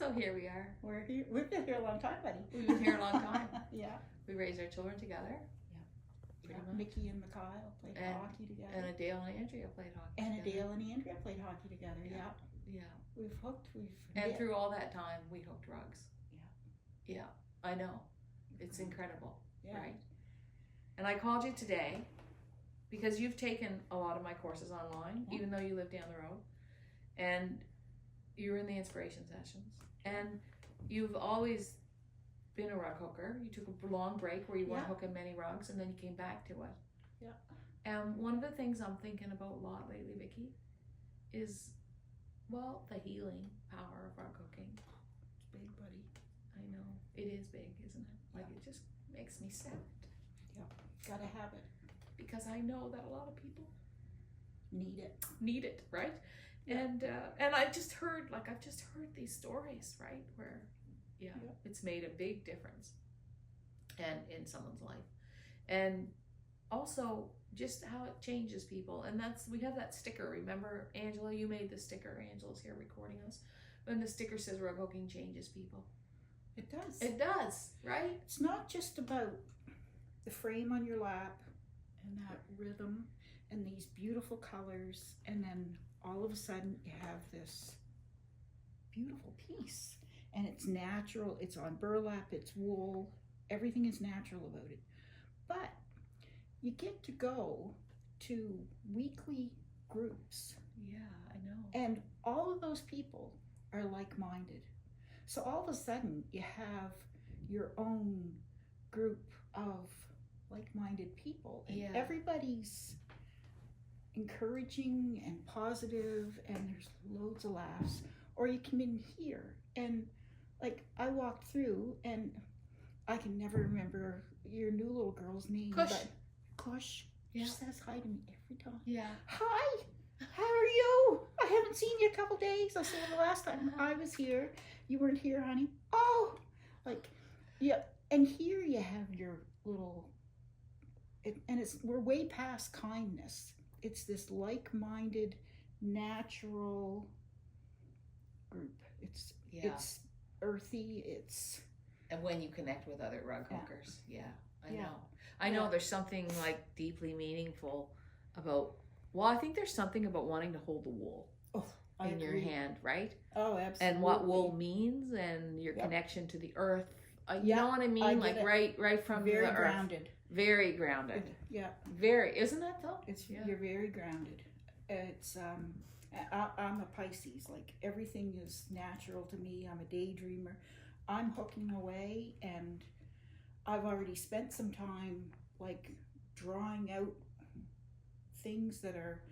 So here we are. We're here. We've been here a long time, buddy. We've been here a long time. Yeah. We raised our children together. Pretty much. Mickey and Mikhail played hockey together. And Adele and Andrea played hockey And together. Adele and Andrea played hockey together. Yeah. Yeah. We've hooked. And through all that time, we hooked rugs. Yeah. Yeah, I know. It's incredible, Yeah. right? And I called you today because you've taken a lot of my courses online, even though you live down the road. And you were in the inspiration sessions. And you've always been a rug hooker. You took a long break where you weren't hooking many rugs, and then you came back to it. Yeah. And one of the things I'm thinking about a lot lately, Vicky, is, well, the healing power of rug hooking. It's big, buddy. I know. It is big, isn't it? Like, it just makes me sad. Yeah. Gotta have it. Because I know that a lot of people need it, right? Yeah. And I've just heard these stories, right, where it's made a big difference and in someone's life. And also just how it changes people. And we have that sticker. Remember, Angela, you made the sticker. Angela's here recording us. And the sticker says rug hooking changes people. It does. It does, right? It's not just about the frame on your lap and that rhythm and these beautiful colors, and then all of a sudden you have this beautiful piece, and it's natural, it's on burlap, it's wool, everything is natural about it. But you get to go to weekly groups. Yeah, I know. And all of those people are like-minded. So all of a sudden you have your own group of like-minded people, and everybody's encouraging and positive, and there's loads of laughs. Or you come in here and, like, I walked through and I can never remember your new little girl's name. Kush. But Kush. She says hi to me every time. Yeah. Hi, how are you? I haven't seen you a couple days. I said, the last time I was here, you weren't here, honey. Oh, like, yeah. And here you have your little, we're way past kindness. It's this like-minded, natural group. It's earthy. And when you connect with other rug hookers, I know there's something like deeply meaningful about. Well, I think there's something about wanting to hold the wool in your hand, right? Oh, absolutely. And what wool means, and your connection to the earth. You know what I mean? Like right from very the grounded. Earth. Very grounded. Yeah. Very, isn't that though? You're very grounded. It's I'm a Pisces. Like, everything is natural to me. I'm a daydreamer. I'm hooking away, and I've already spent some time like drawing out things that are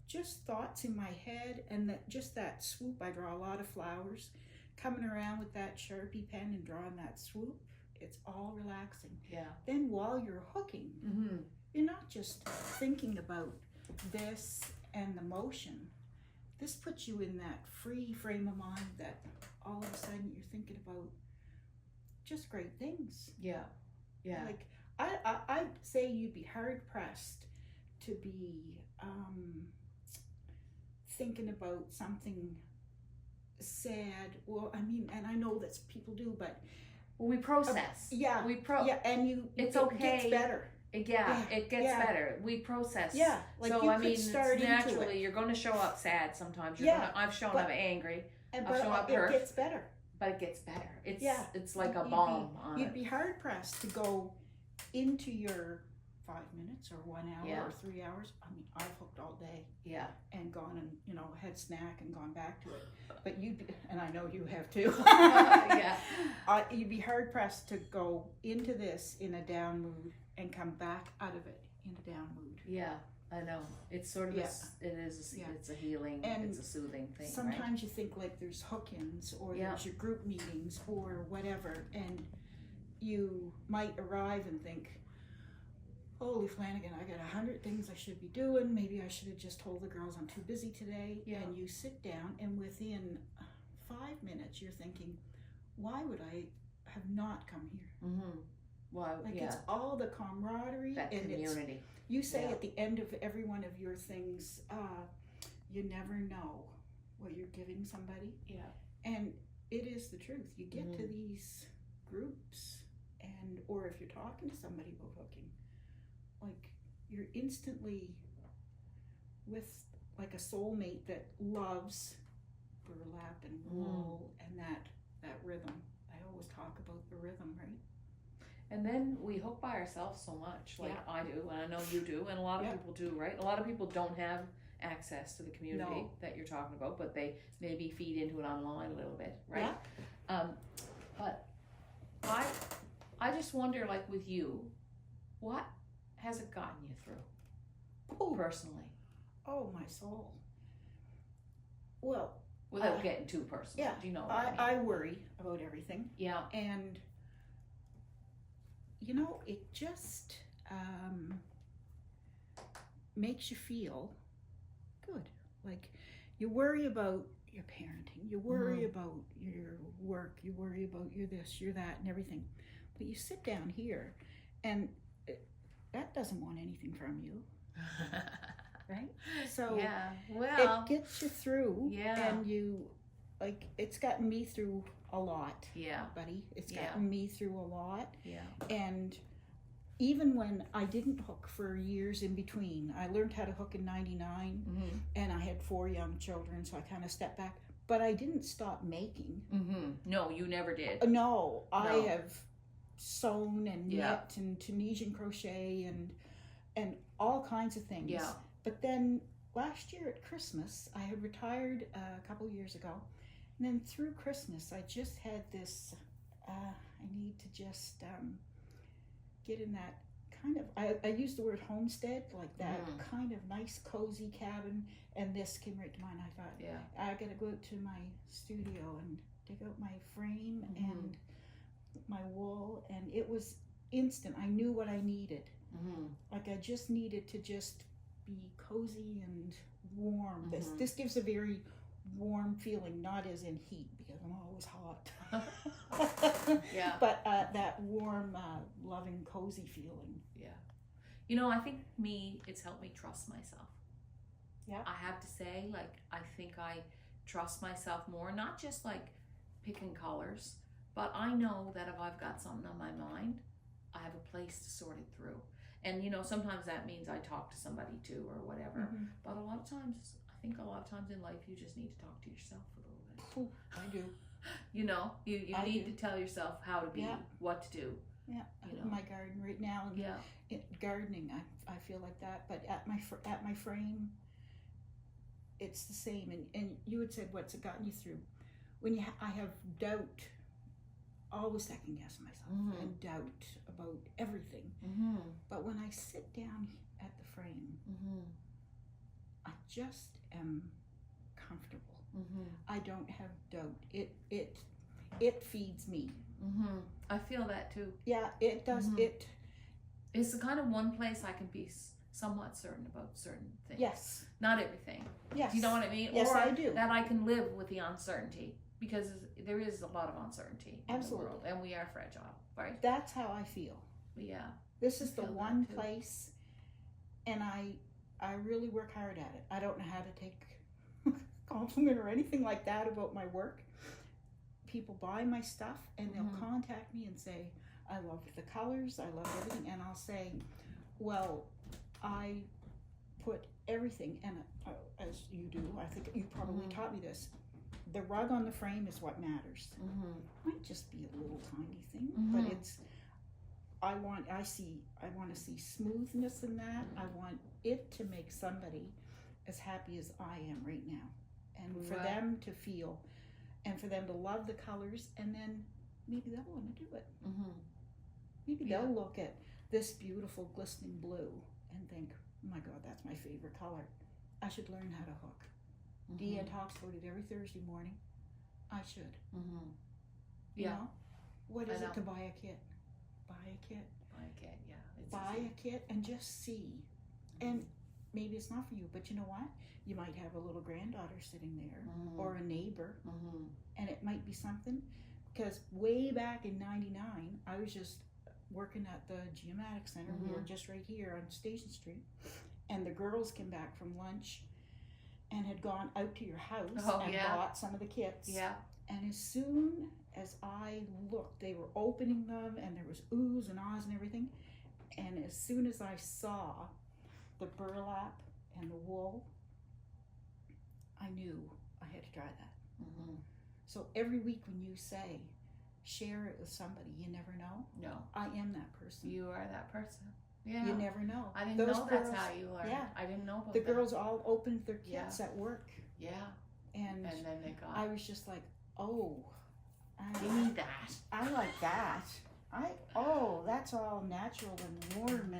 just thoughts in my head, and that swoop. I draw a lot of flowers, coming around with that Sharpie pen and drawing that swoop. It's all relaxing. Yeah. Then while you're hooking, you're not just thinking about this and the motion. This puts you in that free frame of mind that all of a sudden you're thinking about just great things. Yeah. Yeah. Like, I'd say you'd be hard pressed to be thinking about something sad. Well, I mean, and I know that people do, but we process. And it's it okay. Gets better. It gets better. We process. Yeah, like, so you I could mean, start it's naturally into it. You're going to show up sad sometimes. I've shown up angry. But I've shown up hurt. It gets better. But it gets better. It's like a balm on You'd it. be hard pressed to go into your 5 minutes or 1 hour or 3 hours. I mean, I've hooked all day. Yeah. And gone and, had snack and gone back to it. But and I know you have too. You'd be hard pressed to go into this in a down mood and come back out of it in a down mood. Yeah, I know. It's sort of it's a healing, and it's a soothing thing. Sometimes you think like there's hook-ins or there's your group meetings or whatever, and you might arrive and think, holy Flanagan, I got 100 things I should be doing. Maybe I should have just told the girls I'm too busy today. Yeah. And you sit down, and within 5 minutes, you're thinking, why would I have not come here? Mm-hmm. Well, it's all the camaraderie. That and community. You say at the end of every one of your things, you never know what you're giving somebody. Yeah. And it is the truth. You get to these groups, and or if you're talking to somebody about hooking, like you're instantly with like a soulmate that loves burlap and wool and that rhythm. I always talk about the rhythm, right? And then we hook by ourselves so much, like I do, and I know you do, and a lot of people do, right? A lot of people don't have access to the community that you're talking about, but they maybe feed into it online a little bit, right? Yeah. But I just wonder, like with you, what has it gotten you through personally? Oh, my soul. Well, without getting too personal, do you know what I mean? I worry about everything. Yeah. And you know, it just makes you feel good. Like you worry about your parenting, you worry about your work, you worry about your this, your that, and everything. But you sit down here, and that doesn't want anything from you, right? So it gets you through, and you like it's gotten me through a lot, buddy. It's gotten me through a lot, and even when I didn't hook for years in between, I learned how to hook in '99, and I had 4 young children, so I kind of stepped back. But I didn't stop making. No, you never did. No, I have sewn and knit and Tunisian crochet and all kinds of things. Yeah. But then last year at Christmas, I had retired a couple years ago. And then through Christmas, I just had this, I need to just get in that kind of, I use the word homestead, like that kind of nice, cozy cabin. And this came right to mind. I thought, I got to go out to my studio and dig out my frame and my wool. And it was instant. I knew what I needed. Like I just needed to just be cozy and warm. This gives a very warm feeling, not as in heat because I'm always hot. But that warm, loving, cozy feeling. Yeah. You know, I think it's helped me trust myself. Yeah. I have to say, like, I think I trust myself more, not just like picking colors, but I know that if I've got something on my mind, I have a place to sort it through. And, you know, sometimes that means I talk to somebody too or whatever. But a lot of times, I think a lot of times in life, you just need to talk to yourself a little bit. Oh, I do. You know, you need to tell yourself how to be, what to do. Yeah, you know. My garden right now. Gardening, I feel like that. But at my frame, it's the same. And you had said, what's it gotten you through? When I have doubt, always second guess myself and doubt about everything. But when I sit down at the frame, I just am comfortable. I don't have doubt. It feeds me. I feel that too. Yeah, it does. It's the kind of one place I can be somewhat certain about certain things. Yes. Not everything. Yes. Do you know what I mean? Yes, or I do. That I can live with the uncertainty. Because there is a lot of uncertainty in the world, and we are fragile, right? That's how I feel. Yeah. This is the one place, and I really work hard at it. I don't know how to take compliment or anything like that about my work. People buy my stuff, and they'll contact me and say, I love the colors, I love everything, and I'll say, well, I put everything, and as you do, I think you probably taught me this, the rug on the frame is what matters. Might just be a little tiny thing, but it's. I want to see smoothness in that. I want it to make somebody as happy as I am right now, and for them to feel, and for them to love the colors, and then maybe they'll want to do it. Maybe they'll look at this beautiful glistening blue and think, "Oh my God, that's my favorite color. I should learn how to hook." Deanne talks about it every Thursday morning. I should. You know? What is it to buy a kit? Buy a kit. Buy a kit, Buy a kit and just see. And maybe it's not for you, but you know what? You might have a little granddaughter sitting there or a neighbor, and it might be something. Because way back in '99, I was just working at the Geomatic Center. We were just right here on Station Street. And the girls came back from lunch. and had gone out to your house and bought some of the kits. Yeah. And as soon as I looked, they were opening them, and there was oohs and ahs and everything. And as soon as I saw the burlap and the wool, I knew I had to try that. Mm-hmm. So every week when you say, share it with somebody, you never know. No. I am that person. You are that person. Yeah. You never know. I didn't know that's how you learned. Yeah. I didn't know about the that. girls all opened their kits at work. Yeah. And then they got. I was just like, oh. You need that. I like that. That's all natural and warm,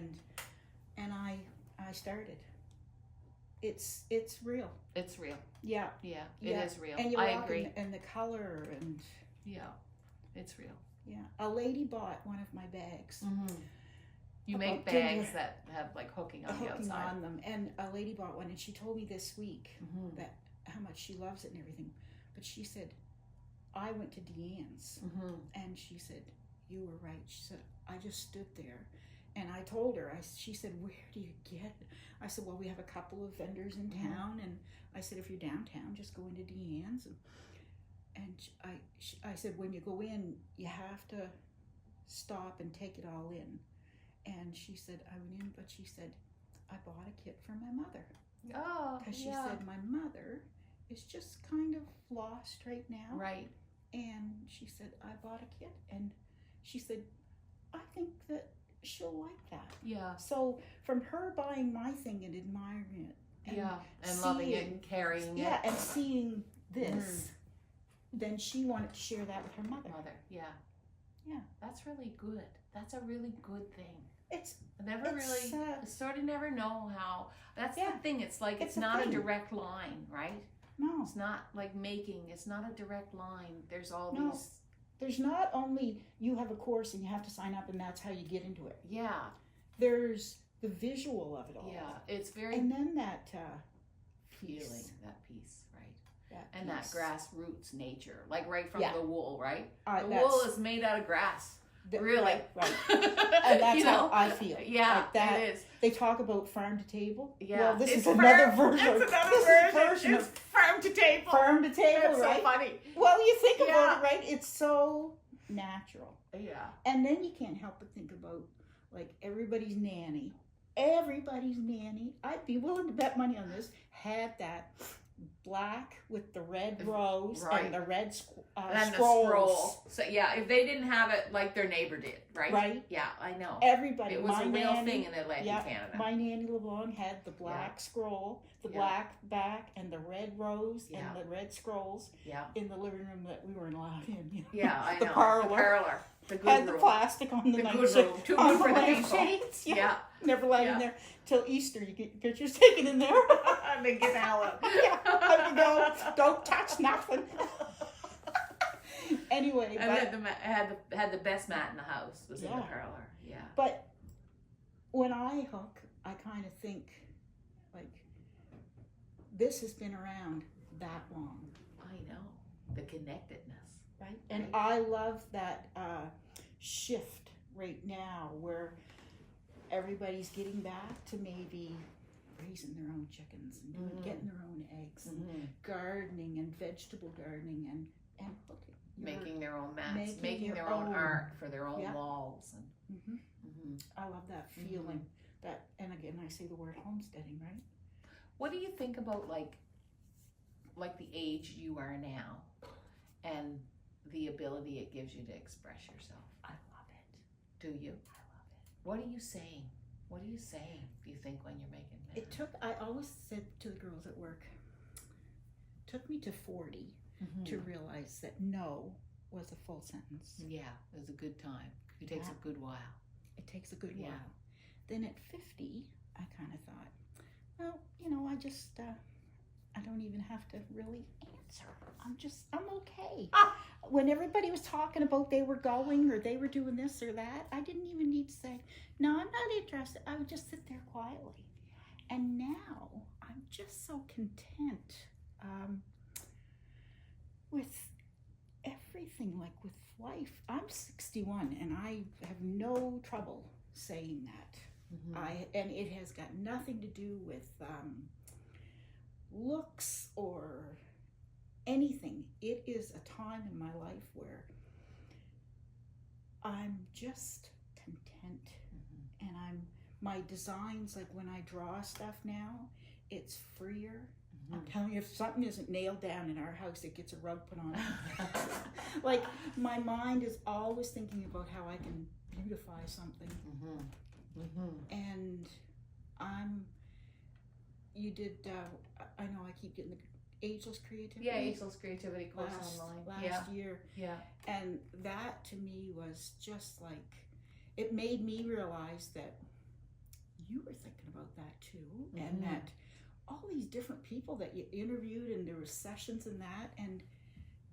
and I started. It's real. It's real. Yeah. Yeah. It is real. And you I walk agree. and the color and. Yeah. It's real. Yeah. A lady bought one of my bags. Mm-hmm. You make bags that have like hooking on the outside. On them, and a lady bought one, and she told me this week mm-hmm. that how much she loves it and everything. But she said, I went to Deanne's, mm-hmm. and she said, you were right. She said, I just stood there, and I told her. She said, where do you get it? I said, well, we have a couple of vendors in town, and I said, if you're downtown, just go into Deanne's. And I said, when you go in, you have to stop and take it all in. And she said, I went in, but she said, I bought a kit for my mother. Oh, because she said, my mother is just kind of lost right now. Right. And she said, I bought a kit. And she said, I think that she'll like that. Yeah. So from her buying my thing and admiring it. And loving it and carrying it. Yeah, and seeing this, then she wanted to share that with her mother. Yeah. Yeah. That's really good. That's a really good thing. I sort of never know how. That's the thing. It's like it's not a direct line, right? No. It's not like making. It's not a direct line. There's all these. There's not only you have a course and you have to sign up and that's how you get into it. Yeah. There's the visual of it all. Yeah. It's very. And then that feeling, that piece, right? And piece. that grassroots nature, like right from the wool, right? The wool is made out of grass. Really? Right. And that's how I feel. Yeah, like that, it is. They talk about farm to table. Yeah. Well, this is another version. It's another version. It's farm to table. Farm to table, it's right? So funny. Well, you think about it, right? It's so natural. Yeah. And then you can't help but think about, like, everybody's nanny. I'd be willing to bet money on this, had that black with the red rose and the red and scrolls. The scroll. So yeah, if they didn't have it, like their neighbor did, right? Right. Yeah, I know. Everybody. It was a real thing in Atlantic Canada. My nanny LeBlanc had the black scroll, the black back, and the red rose and the red scrolls in the living room that we weren't allowed in. You know? Yeah, I know. The parlor. The good had room. The plastic on the good nightshade. Room. Too good for the people. Yeah. Never allowed in there till Easter. You get pictures taken in there. And then get out. I would go, don't touch nothing. Anyway, and had the best mat in the house. Was in the parlor. Yeah. But when I hook, I kind of think like this has been around that long. I know the connectedness, right? And I love that shift right now where everybody's getting back to maybe raising their own chickens and getting their own eggs and gardening and vegetable gardening and cooking. Making their own mats, making their own art for their own walls. And I love that feeling. That, and again, I say the word homesteading, right? What do you think about like the age you are now and the ability it gives you to express yourself? I love it. Do you? I love it. What are you saying? What are you saying, do you think, when you're making that? I always said to the girls at work, it took me to 40 to realize that no was a full sentence. Yeah, it was a good time. It takes a good while. It takes a good while. Then at 50, I kind of thought, well, you know, I just, I don't even have to really answer. I'm okay. When everybody was talking about they were going or they were doing this or that, I didn't even need to say, no, I'm not interested. I would just sit there quietly. And now I'm just so content with everything, like with life. I'm 61 and I have no trouble saying that. And it has got nothing to do with looks or anything. It is a time in my life where I'm just content. And my designs, like when I draw stuff now, it's freer. I'm telling you, if something isn't nailed down in our house, it gets a rug put on it. Like, my mind is always thinking about how I can beautify something. And you did, I know I keep getting the Ageless Creativity. Yeah, Ageless Creativity course online. Last year. Yeah. And that to me was just like, it made me realize that you were thinking about that too. And that all these different people that you interviewed, and there were sessions in that, and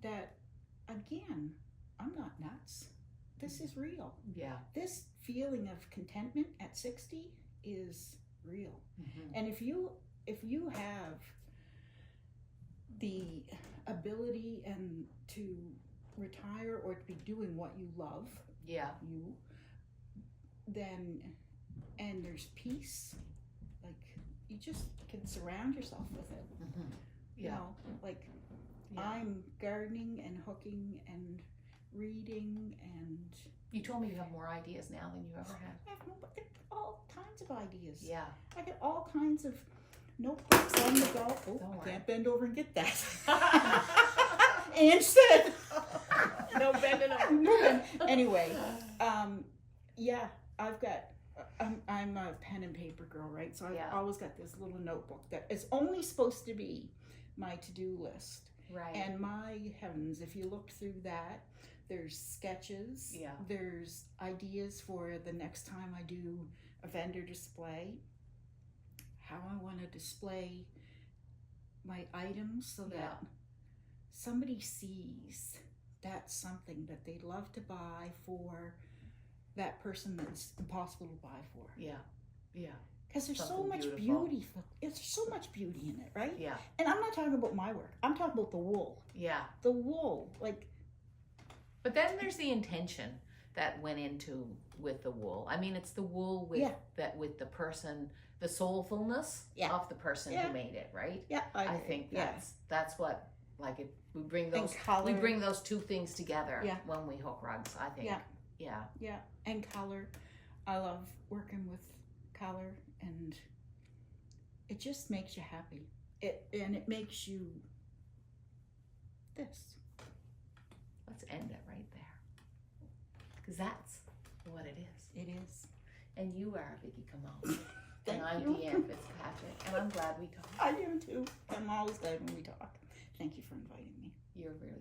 that, again, I'm not nuts. This is real. Yeah. This feeling of contentment at 60 is real. And if you have the ability and to retire or to be doing what you love, then, and there's peace, like, you just can surround yourself with it. You know, like, I'm gardening and hooking and reading, and you told me you have more ideas now than you ever had. I have all kinds of ideas. Yeah. I get all kinds of notebooks on the go. Oh, I can't bend over and get that. And said, no bending over. Anyway, I've got, I'm a pen and paper girl, right? So I've always got this little notebook that is only supposed to be my to-do list. Right. And my heavens, if you look through that, there's sketches. Yeah. There's ideas for the next time I do a vendor display, how I want to display my items so that somebody sees that's something that they'd love to buy for that person that's impossible to buy for. Yeah. Yeah. Because there's Something so much beauty. There's so much beauty in it, right? Yeah. And I'm not talking about my work. I'm talking about the wool. Yeah. The wool, like. But then there's the intention that went into with the wool. I mean, it's the wool with with the person, the soulfulness of the person who made it, right? Yeah, I think that's what, like, we bring those two things together when we hook rugs. I think. Yeah. And color. I love working with color, and it just makes you happy. It makes you this. Let's end it right there, because that's what it is. It is. And you are Vicky Comeau. And I'm Deanne Fitzpatrick, and I'm glad we talked. I do too. I'm always glad when we talk. Thank you for inviting me. You're really